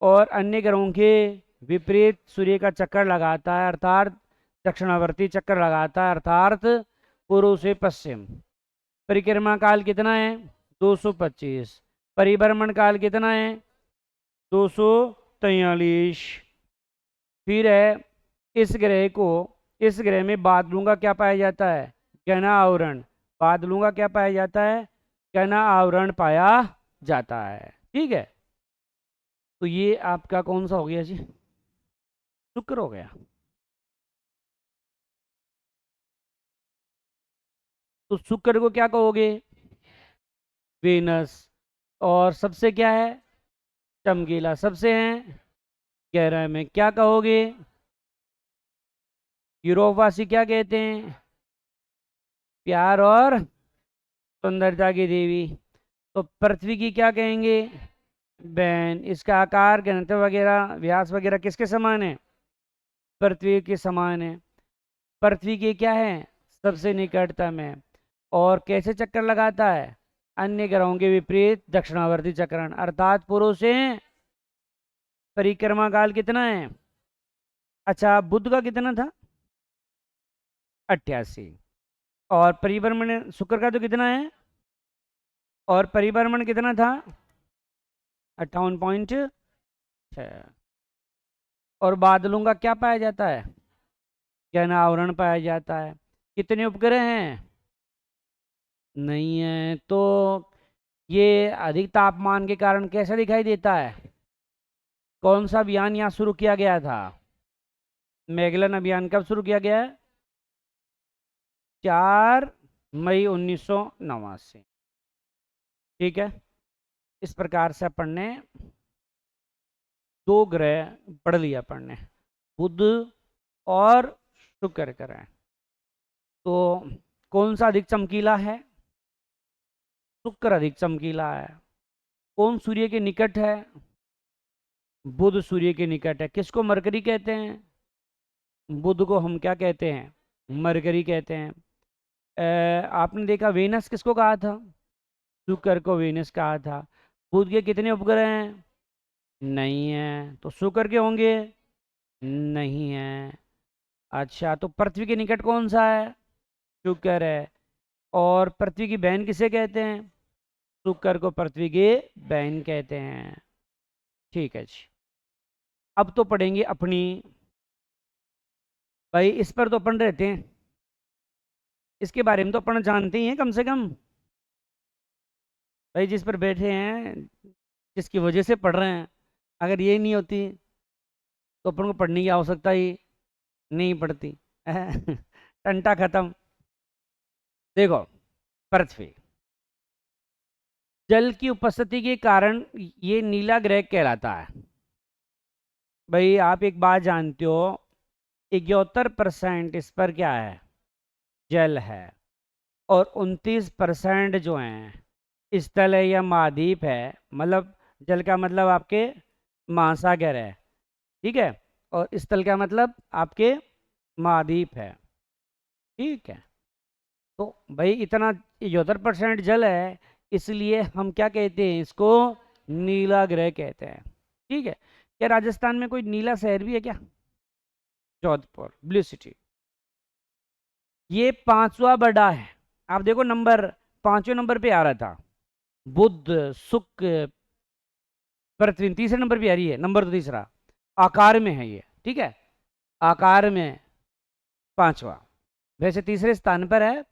[SPEAKER 1] और अन्य ग्रहों के विपरीत सूर्य का चक्कर लगाता है, अर्थात दक्षिणावर्ती चक्कर लगाता है, अर्थात पूर्व से पश्चिम। परिक्रमा काल कितना है? 225। परिभ्रमण काल कितना है? 243। फिर है इस ग्रह में बादलों का क्या पाया जाता है? घना आवरण। बादलों का क्या पाया जाता है? घना आवरण पाया जाता है। ठीक है, तो ये आपका कौन सा हो गया जी? शुक्र हो गया। तो शुक्र को क्या कहोगे? वेनस। और सबसे क्या है? चमकीला। सबसे है गहरा में, क्या कहोगे? यूरोपवासी क्या कहते हैं? प्यार और सुंदरता की देवी। तो पृथ्वी की क्या कहेंगे? बहन। इसका आकार घनत्व वगैरह व्यास वगैरह किसके समान है? पृथ्वी के समान है। पृथ्वी की क्या है? सबसे निकटतम है। और कैसे चक्कर लगाता है? अन्य ग्रहों के विपरीत दक्षिणावर्ती चक्रण, अर्थात पूर्व से। परिक्रमा काल कितना है? अच्छा, बुध का कितना था? 88। और परिभ्रमण शुक्र का तो कितना है? और परिभ्रमण कितना था? 58.6। और बादलों का क्या पाया जाता है? घना आवरण पाया जाता है। कितने उपग्रह हैं? नहीं है। तो ये अधिक तापमान के कारण कैसा दिखाई देता है? कौन सा अभियान यहाँ शुरू किया गया था? मैगलन अभियान कब शुरू किया गया है? 4 मई 1989। ठीक है, इस प्रकार से अपन ने 2 ग्रह पढ़ लिया अपन ने, बुध और शुक्र ग्रह। तो कौन सा अधिक चमकीला है? शुक्र अधिक चमकीला है। कौन सूर्य के निकट है? बुध सूर्य के निकट है। किसको मरकरी कहते हैं? बुध को हम क्या कहते हैं? मरकरी कहते हैं। आपने देखा वेनस किसको कहा था? शुक्र को वेनस कहा था। बुध के कितने उपग्रह हैं? नहीं है। तो शुक्र के होंगे? नहीं है। अच्छा, तो पृथ्वी के निकट कौन सा है? शुक्र है। और पृथ्वी की बहन किसे कहते हैं? शुक्र को पृथ्वी की बहन कहते हैं। ठीक है जी। अब तो पढ़ेंगे अपनी, भाई इस पर तो अपन रहते हैं, इसके बारे में तो अपन जानते ही हैं कम से कम। भाई जिस पर बैठे हैं, जिसकी वजह से पढ़ रहे हैं, अगर ये नहीं होती तो अपन को पढ़ने की आवश्यकता ही नहीं पड़ती। टंटा खत्म। देखो, पृथ्वी जल की उपस्थिति के कारण ये नीला ग्रह कहलाता है। भाई आप एक बात जानते हो, 71% इस पर क्या है, जल है, और 29% जो है स्थल है या महाद्वीप है। मतलब जल का मतलब आपके महासागर है, ठीक है, और स्थल का मतलब आपके महाद्वीप है, ठीक है। तो भाई इतना 71% जल है, इसलिए हम क्या कहते हैं, इसको नीला ग्रह कहते हैं, ठीक है। क्या राजस्थान में कोई नीला शहर भी है क्या? Jodhpur, blue city. ये पांचवा बड़ा है। आप देखो नंबर, पांचवें नंबर पे आ रहा था, बुध शुक्र पृथ्वी तीसरे नंबर पे आ रही है, नंबर तो तीसरा, आकार में है ये, ठीक है, आकार में पांचवा। वैसे तीसरे स्थान पर है,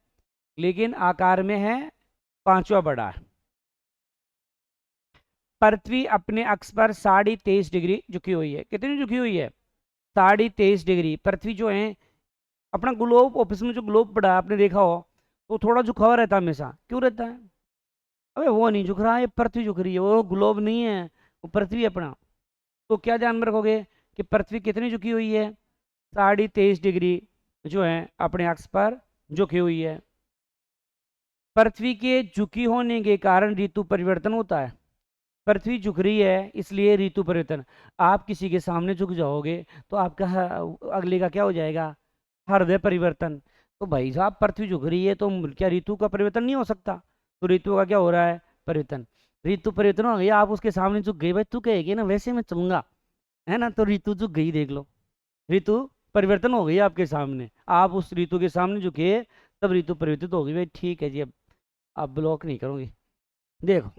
[SPEAKER 1] लेकिन आकार में है पांचवा बड़ा है। पृथ्वी अपने अक्ष पर 23.5 डिग्री झुकी हुई है। कितनी झुकी हुई है? 23.5 डिग्री। पृथ्वी जो है, अपना ग्लोब ऑफिस में जो ग्लोब पड़ा है आपने देखा हो, तो थोड़ा झुका हुआ रहता है हमेशा। क्यों रहता है? अबे वो नहीं झुक रहा है, पृथ्वी झुक रही है, वो ग्लोब नहीं है, वो पृथ्वी है अपना। तो क्या ध्यान में रखोगे कि पृथ्वी कितनी झुकी हुई है? 23.5 डिग्री जो है अपने अक्ष पर झुकी हुई है। पृथ्वी के झुकी होने के कारण ऋतु परिवर्तन होता है। पृथ्वी झुक रही है इसलिए ऋतु परिवर्तन। आप किसी के सामने झुक जाओगे तो आपका अगले का क्या हो जाएगा? हृदय परिवर्तन। तो भाई साहब पृथ्वी झुक रही है तो क्या ऋतु का परिवर्तन नहीं हो सकता? तो ऋतु का क्या हो रहा है? परिवर्तन। ऋतु परिवर्तन हो गया, आप उसके सामने झुक गए, भाई तू कहेगी ना वैसे मैं चलूंगा, है ना, तो ऋतु झुक गई, देख लो, ऋतु परिवर्तन हो गई आपके सामने, आप उस ऋतु के सामने झुके, तब ऋतु परिवर्तित होगी। भाई ठीक है जी, अब ब्लॉक नहीं करूंगी। देखो,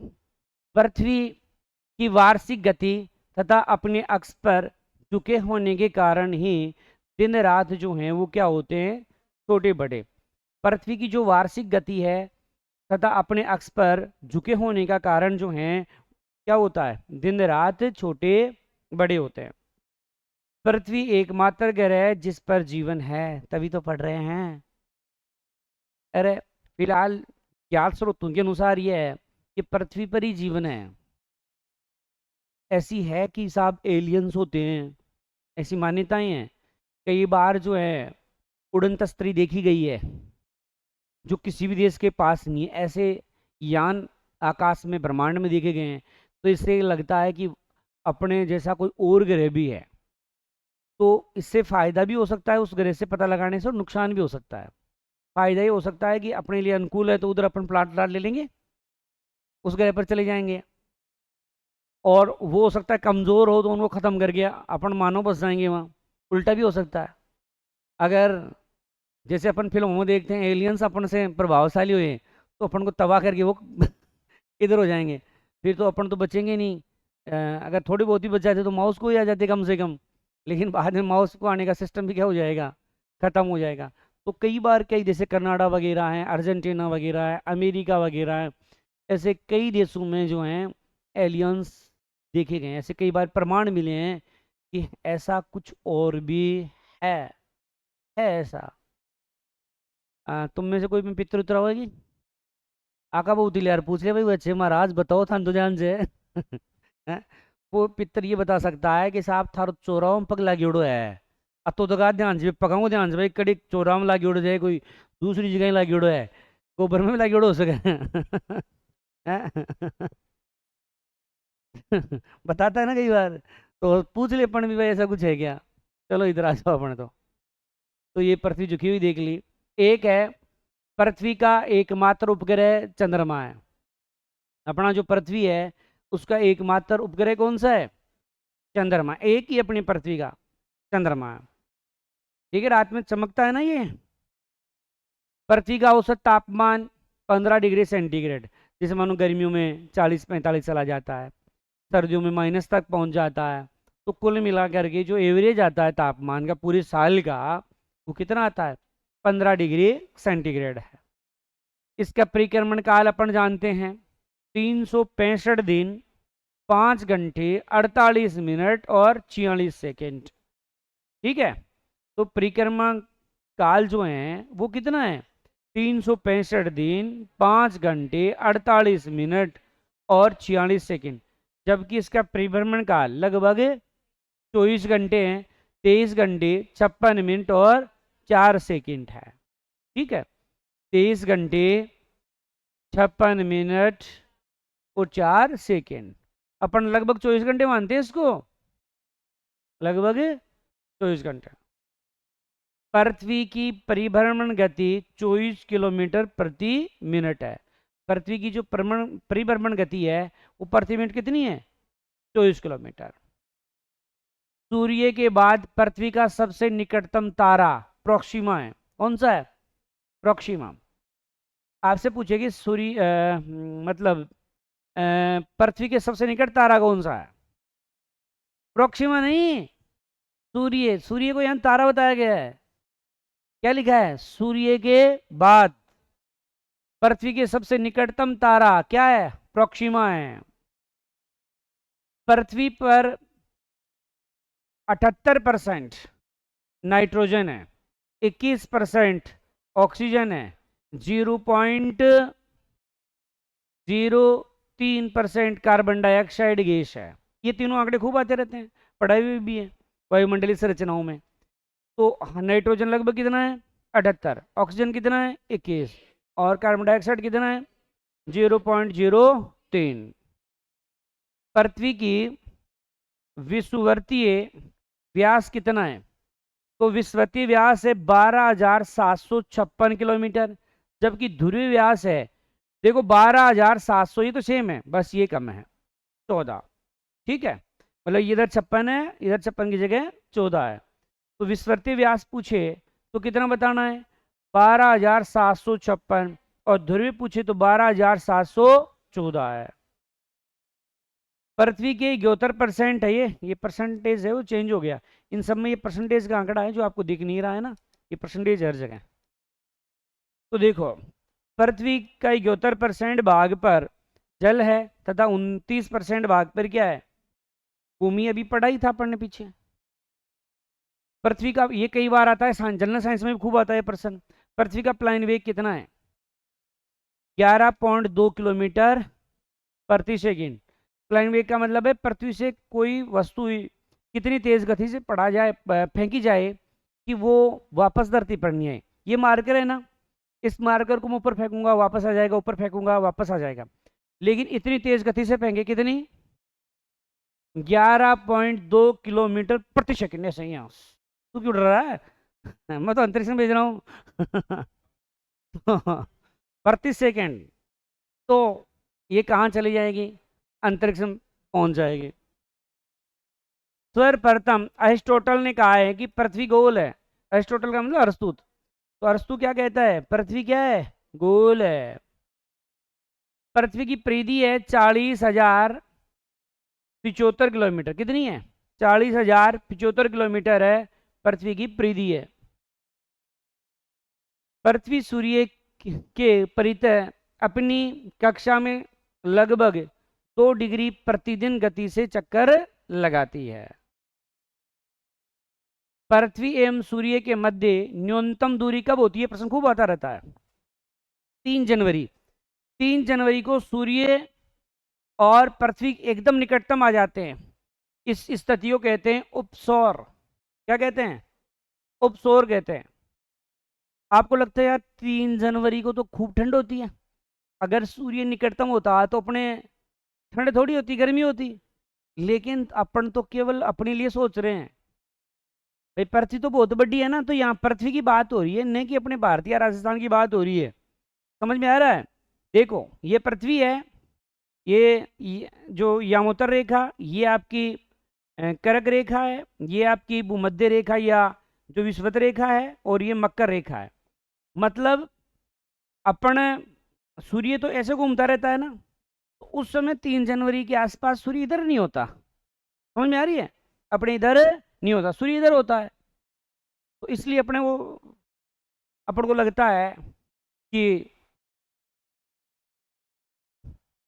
[SPEAKER 1] पृथ्वी की वार्षिक गति तथा अपने अक्ष पर झुके होने के कारण ही दिन रात जो हैं वो क्या होते हैं? छोटे बड़े। पृथ्वी की जो वार्षिक गति है तथा अपने अक्ष पर झुके होने का कारण जो है क्या होता है? दिन रात छोटे बड़े होते हैं। पृथ्वी एकमात्र ग्रह है जिस पर जीवन है, तभी तो पढ़ रहे हैं। अरे फिलहाल ज्ञात स्रोतों के अनुसार यह है कि पृथ्वी पर ही जीवन है। ऐसी है कि साहब एलियंस होते हैं, ऐसी मान्यताएं हैं। कई बार जो है उड़न तस्तरी देखी गई है जो किसी भी देश के पास नहीं है, ऐसे यान आकाश में ब्रह्मांड में देखे गए हैं। तो इससे लगता है कि अपने जैसा कोई और ग्रह भी है। तो इससे फायदा भी हो सकता है उस ग्रह से पता लगाने से, और नुकसान भी हो सकता है। फायदा ये हो सकता है कि अपने लिए अनुकूल है तो उधर अपन प्लाट प्लाट ले लेंगे, उस ग्रह पर चले जाएंगे। और वो हो सकता है कमजोर हो तो उनको खत्म कर गया, अपन मानव बस जाएंगे वहाँ। उल्टा भी हो सकता है, अगर जैसे अपन फिल्मों में देखते हैं एलियंस अपन से प्रभावशाली हुए तो अपन को तबाह करके वो इधर हो जाएंगे, फिर तो अपन तो बचेंगे नहीं। अगर थोड़ी बहुत ही बच जाते तो माउस को ही आ जाते कम से कम, लेकिन बाद में माउस को आने का सिस्टम भी क्या हो जाएगा? खत्म हो जाएगा। तो कई बार कई जैसे कनाडा वगैरह हैं, अर्जेंटीना वगैरह है, अमेरिका वगैरह है, ऐसे कई देशों में जो हैं एलियंस देखे गए हैं। ऐसे कई बार प्रमाण मिले हैं कि ऐसा कुछ और भी है है ऐसा। तुम में से कोई में पितर उतर होगी? आका बहुत यार पूछ लिया भाई, वो अच्छे महाराज बताओ थान तो जान से हैं? वो पितर ये बता सकता है कि साहब थारो चौराहों में पग लागेड़ो है। अब तो दगा ध्यान से पकाऊंगा, ध्यान से भाई, कड़ी चौराह में लागेड़ो जाए, कोई दूसरी जगह लागेड़ो है, गोबर में भी लागेड़ो हो सके हैं? बताता है ना कई बार, तो पूछ ले अपन भी भाई ऐसा कुछ है क्या। चलो इधर आ जाओ अपने तो ये पृथ्वी झुकी हुई देख ली। एक है पृथ्वी का एकमात्र उपग्रह चंद्रमा है। अपना जो पृथ्वी है उसका एकमात्र उपग्रह कौन सा है? चंद्रमा। एक ही अपनी पृथ्वी का चंद्रमा है, ठीक है, रात में चमकता है ना ये। पृथ्वी का औसत तापमान 15 डिग्री सेंटीग्रेड, जैसे मानो गर्मियों में 40-45 चला जाता है। सर्दियों में माइनस तक पहुंच जाता है। तो कुल मिलाकर के जो एवरेज आता है तापमान का पूरे साल का, वो कितना आता है? 15 डिग्री सेंटीग्रेड है। इसका परिक्रमण काल अपन जानते हैं 365 दिन 5 घंटे 48 मिनट और 46 सेकेंड। ठीक है, तो परिक्रमण काल जो है वो कितना है? 365 दिन 5 घंटे 48 मिनट और 46 सेकेंड, जबकि इसका परिभ्रमण काल लगभग 24 घंटे हैं, 23 घंटे 56 मिनट और 4 सेकेंड है। ठीक है, 23 घंटे 56 मिनट और 4 सेकेंड। अपन लगभग 24 घंटे मानते हैं इसको, लगभग 24 घंटे। पृथ्वी की परिभ्रमण गति 24 किलोमीटर प्रति मिनट है। पृथ्वी की जो परिभ्रमण गति है वो प्रति मिनट कितनी है? 24 किलोमीटर। सूर्य के बाद पृथ्वी का सबसे निकटतम तारा प्रोक्सिमा है। कौन सा है? प्रोक्सिमा। आपसे पूछेगी सूर्य मतलब पृथ्वी के सबसे निकट तारा कौन सा है? प्रोक्सिमा नहीं, सूर्य। सूर्य को यहां तारा बताया गया है। क्या लिखा है? सूर्य के बाद पृथ्वी के सबसे निकटतम तारा क्या है? प्रोक्सिमा है। पृथ्वी पर 78% नाइट्रोजन है, 21% ऑक्सीजन है, 0.03% कार्बन डाइऑक्साइड गैस है। ये तीनों आंकड़े खूब आते रहते हैं, पढ़ाई हुई भी है वायुमंडलीय संरचनाओं में। तो नाइट्रोजन लगभग कितना है? 78, ऑक्सीजन कितना है? 21, और कार्बन डाइऑक्साइड कितना है? 0.03। पृथ्वी की विषुवतीय व्यास कितना है? तो विषुवतीय व्यास है 12,756 किलोमीटर, जबकि ध्रुवीय व्यास है, देखो 12,700, ये तो सेम है, बस ये कम है 14। ठीक है, मतलब इधर 56 है, इधर 56 की जगह 14 है। तो विषुवतीय व्यास पूछे तो कितना बताना है? 12,756, और ध्रुवीय पूछे तो 12,714 है। पृथ्वी के 71% है, ये परसेंटेज है, वो चेंज हो गया। इन सब में ये परसेंटेज का आंकड़ा है जो आपको दिख नहीं रहा है ना, ये परसेंटेज हर जगह। तो देखो, पृथ्वी का 71% भाग पर जल है तथा 29% भाग पर क्या है? भूमि। अभी पढ़ा ही था पढ़ने पीछे। पृथ्वी का, ये कई बार आता है जनरल साइंस में भी खूब आता है प्रश्न। पृथ्वी का प्लाइन वेग कितना है? 11.2 किलोमीटर प्रति सेकेंड। प्लाइन वेग का मतलब है पृथ्वी से कोई वस्तु कितनी तेज गति से पड़ा जाए, फेंकी जाए कि वो वापस धरती पर नहीं आए। ये मार्कर है ना, इस मार्कर को मैं ऊपर फेंकूंगा वापस आ जाएगा, ऊपर फेंकूंगा वापस आ जाएगा। लेकिन इतनी तेज गति से फेंके, कितनी? 11.2 किलोमीटर प्रति सेकेंड। ऐसे ही तू क्यों डर रहा है? मैं तो अंतरिक्ष में भेज रहा हूं। प्रति सेकेंड। तो ये कहाँ चली जाएगी? अंतरिक्ष में पहुंच जाएगी। सर्वप्रथम अरिस्टोटल ने कहा है कि पृथ्वी गोल है। अरिस्टोटल का मतलब अरस्तु। तो अरस्तु क्या कहता है? पृथ्वी क्या है? गोल है। पृथ्वी की परिधि है 40,075 किलोमीटर। कितनी है? 40,075 किलोमीटर है पृथ्वी की परिधि है। पृथ्वी सूर्य के परितः अपनी कक्षा में लगभग 2 डिग्री प्रतिदिन गति से चक्कर लगाती है। पृथ्वी एवं सूर्य के मध्य न्यूनतम दूरी कब होती है? प्रश्न खूब आता रहता है। 3 जनवरी। 3 जनवरी को सूर्य और पृथ्वी एकदम निकटतम आ जाते हैं। इस स्थिति को कहते हैं उपसौर। क्या कहते हैं? उपसौर कहते हैं। आपको लगता है यार 3 जनवरी को तो खूब ठंड होती है। अगर सूर्य निकटतम होता तो अपने ठंड थोड़ी होती, गर्मी होती। लेकिन अपन तो केवल अपने लिए सोच रहे हैं। भाई पृथ्वी तो बहुत बड़ी है ना, तो यहाँ पृथ्वी की बात हो रही है, नहीं कि अपने भारतीय राजस्थान की बात हो रही है। समझ में आ रहा है? देखो, ये पृथ्वी है, ये जो यामोत्तर रेखा, ये आपकी कर्क रेखा है, ये आपकी भूमध्य रेखा या जो विषुवत रेखा है, और ये मकर रेखा है। मतलब अपन सूर्य तो ऐसे घूमता रहता है ना, तो उस समय 3 जनवरी के आसपास सूर्य इधर नहीं होता, समझ में आ रही है, अपने इधर नहीं होता, सूर्य इधर होता है। तो इसलिए अपन को लगता है कि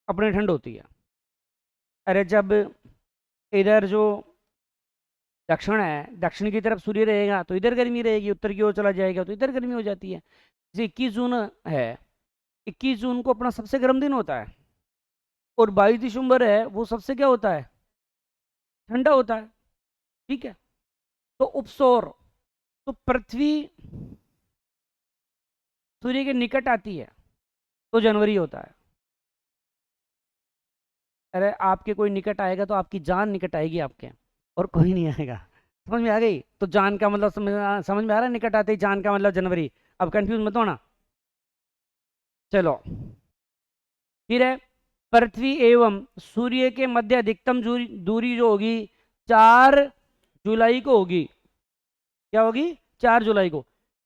[SPEAKER 1] अपने ठंड होती है। अरे जब इधर जो दक्षिण है, दक्षिण की तरफ सूर्य रहेगा तो इधर गर्मी रहेगी, उत्तर की ओर चला जाएगा तो इधर गर्मी हो जाती है। जैसे 21 जून है, 21 जून को अपना सबसे गर्म दिन होता है, और 22 दिसंबर है वो सबसे क्या होता है, ठंडा होता है। ठीक है, तो उपसौर, तो पृथ्वी सूर्य के निकट आती है तो जनवरी होता है। अरे आपके कोई निकट आएगा तो आपकी जान निकट आएगी आपके, और कोई नहीं आएगा। समझ में आ गई? तो जान का मतलब समझ में आ रहा है, निकट आते ही जान का मतलब जनवरी। अब कंफ्यूज मत होना। चलो, फिर है पृथ्वी एवं सूर्य के मध्य अधिकतम दूरी जो होगी 4 जुलाई को होगी। क्या होगी? 4 जुलाई को।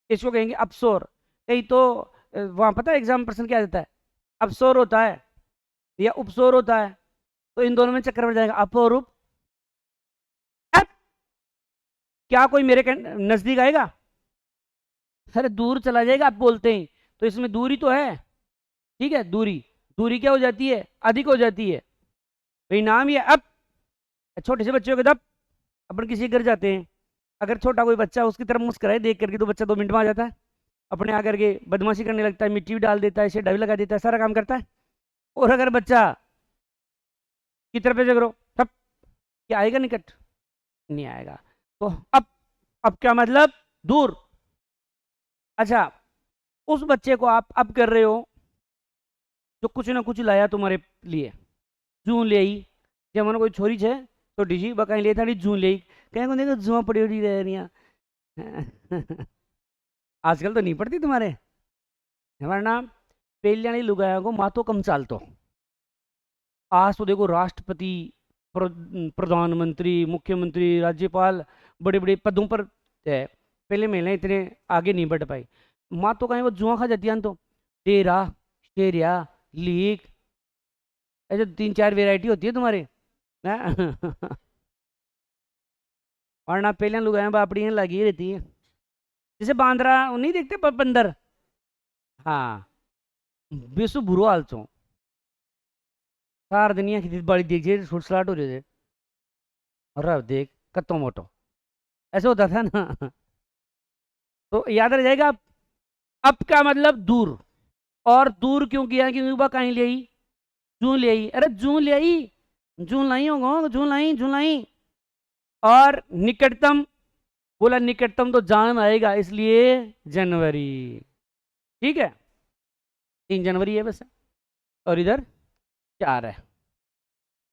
[SPEAKER 1] इसको कहेंगे अपसोर। कहीं तो वहां पता है एग्जाम प्रश्न क्या देता है, अपसोर होता है या उपसोर होता है, तो इन दोनों में चक्कर पड़ जाएगा, अप और उप। अप। क्या कोई मेरे नजदीक आएगा? अरे दूर चला जाएगा आप बोलते हैं, तो इसमें दूरी तो है। ठीक है, दूरी दूरी क्या हो जाती है, अधिक हो जाती है। भाई नाम ये अप। छोटे से बच्चों के दब, अपन किसी घर जाते हैं, अगर छोटा कोई बच्चा उसकी तरफ मुस्कुराए देख करके तो बच्चा 2 मिनट में आ जाता है, अपने आकर के बदमाशी करने लगता है, मिट्टी भी डाल देता है, शेड भी लगा देता है, सारा काम करता है। और अगर बच्चा की तरफ से करो तब क्या आएगा निकट? नहीं आएगा। तो अब क्या मतलब, दूर। अच्छा, उस बच्चे को आप अब कर रहे हो जो कुछ ना कुछ लाया तुम्हारे लिए, जून ले आई, जब मैंने कोई छोरी छे तो डीजी बकाई ले था जून ले आई, कहीं को देखो जुआ पड़ी उड़ी रह रही हैं। आजकल तो नहीं पड़ती तुम्हारे, हमारा नाम पेलियाणी लुगाया को मातो कम चालतो। आज तो देखो राष्ट्रपति, प्रधानमंत्री, मुख्यमंत्री, राज्यपाल, बड़े बड़े पदों पर है। पहले महिलाएं इतने आगे नहीं बढ़ पाई। माँ तो कहीं वो जुआ खा जाती है तो तेरा स्टेरिया लीक, ऐसे 3-4 वेराइटी होती है तुम्हारे। वरना पहले लोग हैं बापड़ियाँ लगी रहती है, जैसे बांद्रा नहीं देखते बंदर। हाँ, बेसु बुरो हाल चो सार दुनिया की बड़ी देख जे सुटसलाट हो जाए, और अब देख कत्तो मोटो, ऐसे होता था ना। तो याद रह जाएगा। अब का मतलब दूर, और दूर क्यों किया, क्योंकि वह कहीं ले आई, जून ले आई। अरे जून ले आई, जून लाई होगा, जून लाई, जून लाई। और निकटतम, बोला निकटतम तो जान आएगा, इसलिए जनवरी। ठीक है, 3 जनवरी है बस, और इधर 4 है।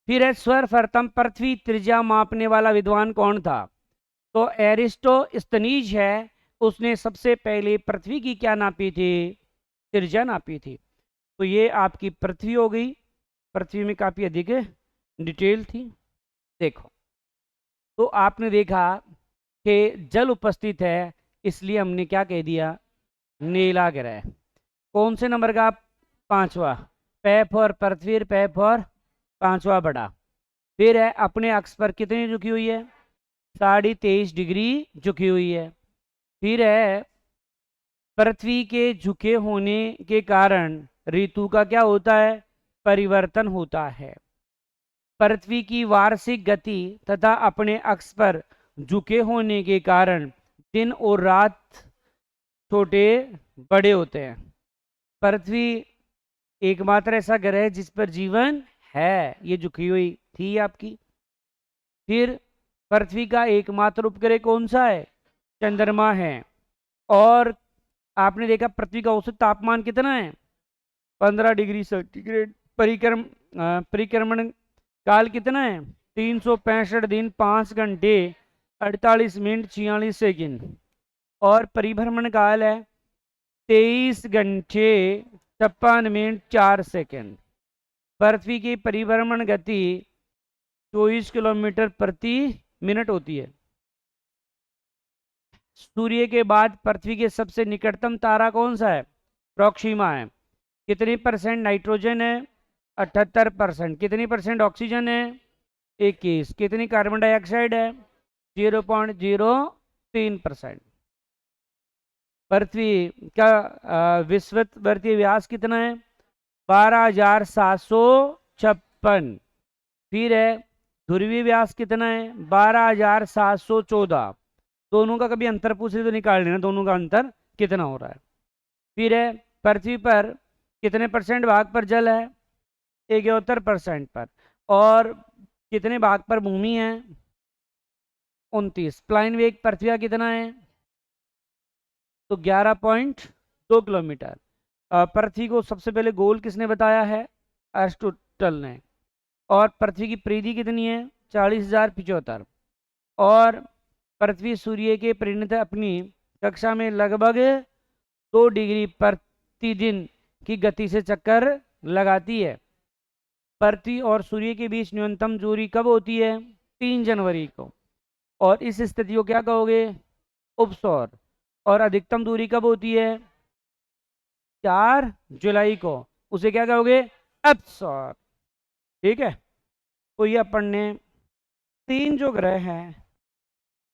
[SPEAKER 1] फिर है सर्वप्रथम पृथ्वी त्रिज्या मापने वाला विद्वान कौन था? तो एरिस्टोस्थनीज है, उसने सबसे पहले पृथ्वी की क्या नापी थी, त्रिज्या नापी थी। तो ये आपकी पृथ्वी हो गई। पृथ्वी में काफी अधिक डिटेल थी। देखो, तो आपने देखा कि जल उपस्थित है, इसलिए हमने क्या कह दिया, नीला ग्रह। कौन से नंबर का? 5वां। पै फॉर पृथ्वी, पै फॉर 5वां बड़ा। फिर है अपने अक्ष पर कितनी झुकी हुई है, 23.5 डिग्री झुकी हुई है। फिर है पृथ्वी के झुके होने के कारण ऋतु का क्या होता है, परिवर्तन होता है। पृथ्वी की वार्षिक गति तथा अपने अक्ष पर झुके होने के कारण दिन और रात छोटे बड़े होते हैं। पृथ्वी एकमात्र ऐसा ग्रह है जिस पर जीवन है, ये झुकी हुई थी आपकी। फिर पृथ्वी का एकमात्र उपग्रह कौन सा है, चंद्रमा है। और आपने देखा पृथ्वी का औसत तापमान कितना है, 15 डिग्री सेंटीग्रेड। परिक्रमण काल कितना है, 365 दिन 5 घंटे 48 मिनट 46 सेकंड। और परिभ्रमण काल है 23 घंटे 56 मिनट 4 सेकंड। पृथ्वी की परिभ्रमण गति 24 किलोमीटर प्रति मिनट होती है। सूर्य के बाद पृथ्वी के सबसे निकटतम तारा कौन सा है, प्रोक्सीमा है। कितनी % नाइट्रोजन है, 78%। कितनी परसेंट ऑक्सीजन है? 21। कितनी कार्बन डाइऑक्साइड है? 0.03%। पृथ्वी का विश्ववर्तीय व्यास कितना है? 12,756। फिर है ध्रुवीय व्यास कितना है? 12,714। दोनों का कभी अंतर पूछे तो निकाल लेना, दोनों का अंतर कितना हो रहा है। फिर है पृथ्वी पर कितने परसेंट भाग पर जल है? 71% पर। और कितने भाग पर भूमि है? 29। प्लाइन वेग पृथ्वी का कितना है? तो 11.2 किलोमीटर। पृथ्वी को सबसे पहले गोल किसने बताया है? एरिस्टोटल ने। और पृथ्वी की परिधि कितनी है? 40,075। और पृथ्वी सूर्य के परिणत अपनी कक्षा में लगभग 2 डिग्री प्रतिदिन की गति से चक्कर लगाती है। पृथ्वी और सूर्य के बीच न्यूनतम दूरी कब होती है? 3 जनवरी को। और इस स्थिति को क्या कहोगे? उपसौर। और अधिकतम दूरी कब होती है? 4 जुलाई को। उसे क्या कहोगे? अपसौर। ठीक है। तो ये अपन ने 3 जो ग्रह हैं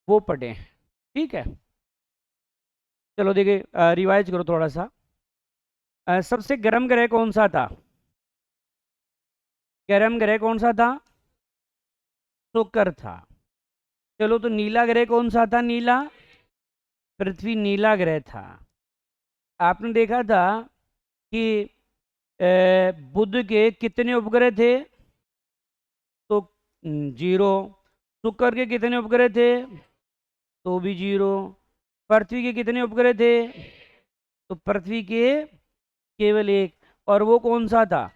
[SPEAKER 1] वो पढ़े हैं। ठीक है, चलो देखिए रिवाइज करो थोड़ा सा। सबसे गर्म ग्रह कौन सा था? गर्म ग्रह कौन सा था? शुक्र था। चलो तो नीला ग्रह कौन सा था? नीला। पृथ्वी नीला ग्रह था। आपने देखा था कि बुध के कितने उपग्रह थे? तो 0। शुक्र के कितने उपग्रह थे? तो भी 0। पृथ्वी के कितने उपग्रह थे? तो पृथ्वी के केवल 1। और वो कौन सा था?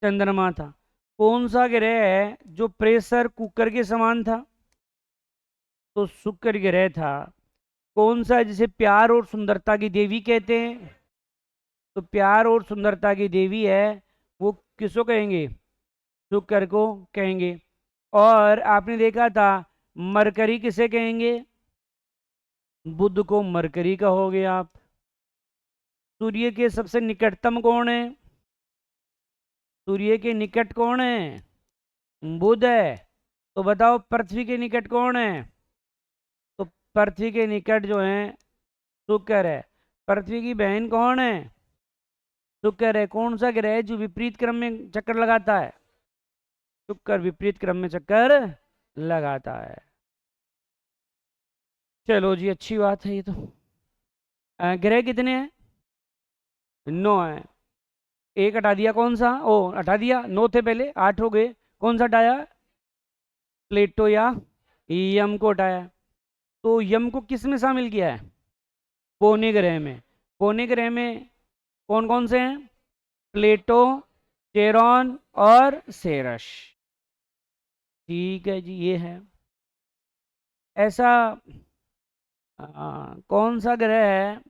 [SPEAKER 1] चंद्रमा था। कौन सा ग्रह है जो प्रेशर कुकर के समान था? तो शुक्र ग्रह था। कौन सा है जिसे प्यार और सुंदरता की देवी कहते हैं? तो प्यार और सुंदरता की देवी है वो किसको कहेंगे? शुक्र को कहेंगे। और आपने देखा था मरकरी किसे कहेंगे? बुध को मरकरी कहोगे आप। सूर्य के सबसे निकटतम कौन है? सूर्य के निकट कौन है? बुध है। तो बताओ पृथ्वी के निकट कौन है? तो पृथ्वी के निकट जो है शुक्र है। पृथ्वी की बहन कौन है? शुक्र है। कौन सा ग्रह है जो विपरीत क्रम में चक्कर लगाता है? शुक्र विपरीत क्रम में चक्कर लगाता है। चलो जी, अच्छी बात है ये तो। ग्रह कितने हैं? 9 है। एक हटा दिया, कौन सा? ओ हटा दिया, 9 थे पहले, 8 हो गए। कौन सा हटाया? प्लेटो या यम को हटाया। तो यम को किस में शामिल किया है? पौने ग्रह में। पौने ग्रह में कौन कौन से हैं? प्लेटो, चेरॉन और सेरस। ठीक है जी, ये है। ऐसा कौन सा ग्रह है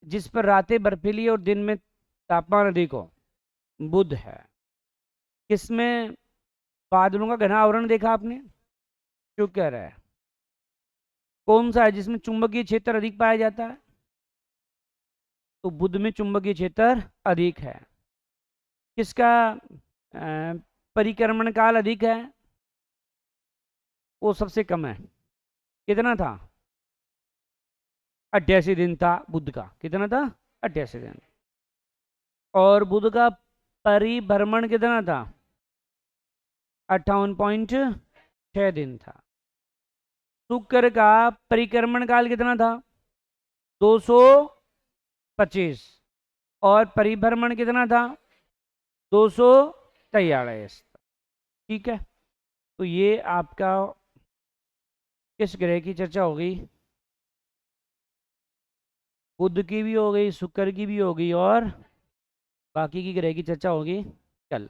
[SPEAKER 1] जिस पर रातें बर्फीली और दिन में तापमान अधिक हो? बुध है। किसमें बादलों का घना आवरण देखा आपने? शुक्र है। कौन सा है जिसमें चुंबकीय क्षेत्र अधिक पाया जाता है? तो बुध में चुंबकीय क्षेत्र अधिक है। किसका परिक्रमण काल अधिक है? वो सबसे कम है। कितना था? 88 दिन था बुध का। कितना था? 88 दिन। और बुध का परिभ्रमण कितना था? 58.6 दिन था। शुक्र का परिक्रमण काल कितना था? 225। और परिभ्रमण कितना था? 243। ठीक है, तो ये आपका किस ग्रह की चर्चा हो गई? बुध की भी हो गई, शुक्र की भी हो गई, और बाकी की ग्रह की चर्चा होगी कल।